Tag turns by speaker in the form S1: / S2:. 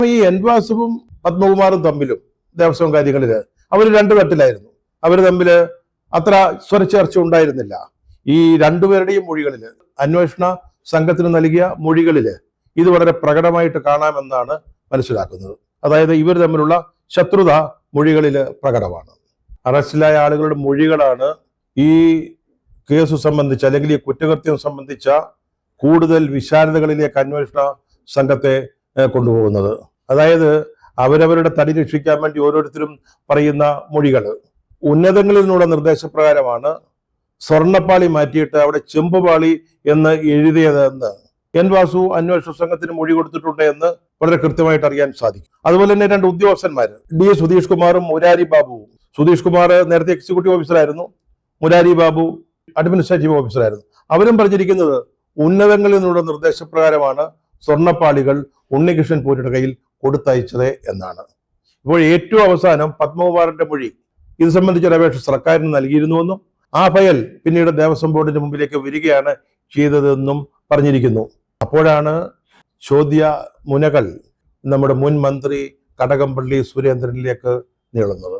S1: ഈ എൻ വാസുവും പത്മകുമാറും തമ്മിലും ദേവസ്വം കാര്യങ്ങളിൽ അവർ രണ്ടു തട്ടിലായിരുന്നു. അവർ തമ്മിൽ അത്ര സ്വരച്ചേർച്ച ഉണ്ടായിരുന്നില്ല. ഈ രണ്ടുപേരുടെയും മൊഴികളിൽ, അന്വേഷണ സംഘത്തിന് നൽകിയ മൊഴികളിൽ ഇത് വളരെ പ്രകടമായിട്ട് കാണാമെന്നാണ് മനസ്സിലാക്കുന്നത്. അതായത് ഇവർ തമ്മിലുള്ള ശത്രുത മൊഴികളിൽ പ്രകടമാണ്. അറസ്റ്റിലായ ആളുകളുടെ മൊഴികളാണ് ഈ കേസ് സംബന്ധിച്ച അല്ലെങ്കിൽ ഈ കുറ്റകൃത്യം സംബന്ധിച്ച കൂടുതൽ വിശാലതകളിലേക്ക് അന്വേഷണ സംഘത്തെ കൊണ്ടുപോകുന്നത്. അതായത് അവരവരുടെ തടി രക്ഷിക്കാൻ വേണ്ടി ഓരോരുത്തരും പറയുന്ന മൊഴികൾ ഉന്നതങ്ങളിൽ നിന്നുള്ള നിർദ്ദേശപ്രകാരമാണ് സ്വർണ്ണപ്പാളി മാറ്റിയിട്ട് അവിടെ ചെമ്പുപാളി എന്ന് എഴുതിയതെന്ന് എൻ വാസു അന്വേഷണ സംഘത്തിന് മൊഴി കൊടുത്തിട്ടുണ്ട് എന്ന് വളരെ കൃത്യമായിട്ട് അറിയാൻ സാധിക്കും. അതുപോലെ തന്നെ രണ്ട് ഉദ്യോഗസ്ഥന്മാർ, ഡി സുധീഷ് കുമാറും മുരാരി ബാബുവും. സുധീഷ് കുമാർ നേരത്തെ എക്സിക്യൂട്ടീവ് ഓഫീസറായിരുന്നു, മുരാരി ബാബു അഡ്മിനിസ്ട്രേറ്റീവ് ഓഫീസറായിരുന്നു. അവരും പറഞ്ഞിരിക്കുന്നത് ഉന്നതങ്ങളിൽ നിന്നുള്ള നിർദ്ദേശപ്രകാരമാണ് സ്വർണ്ണപ്പാളികൾ ഉണ്ണികൃഷ്ണൻ പോറ്റിയുടെ കയ്യിൽ കൊടുത്തയച്ചത് എന്നാണ്. ഇപ്പോൾ ഏറ്റവും അവസാനം പത്മകുമാറിന്റെ മൊഴി ഇത് സംബന്ധിച്ചൊരു അപേക്ഷ സർക്കാരിന് നൽകിയിരുന്നുവെന്നും ആ ഫയൽ പിന്നീട് ദേവസ്വം ബോർഡിന്റെ മുമ്പിലേക്ക് വരികയാണ് ചെയ്തതെന്നും പറഞ്ഞിരിക്കുന്നു. അപ്പോഴാണ് ചോദ്യ മുനകൾ നമ്മുടെ മുൻ മന്ത്രി കടകംപള്ളി സുരേന്ദ്രനിലേക്ക് നീളുന്നത്.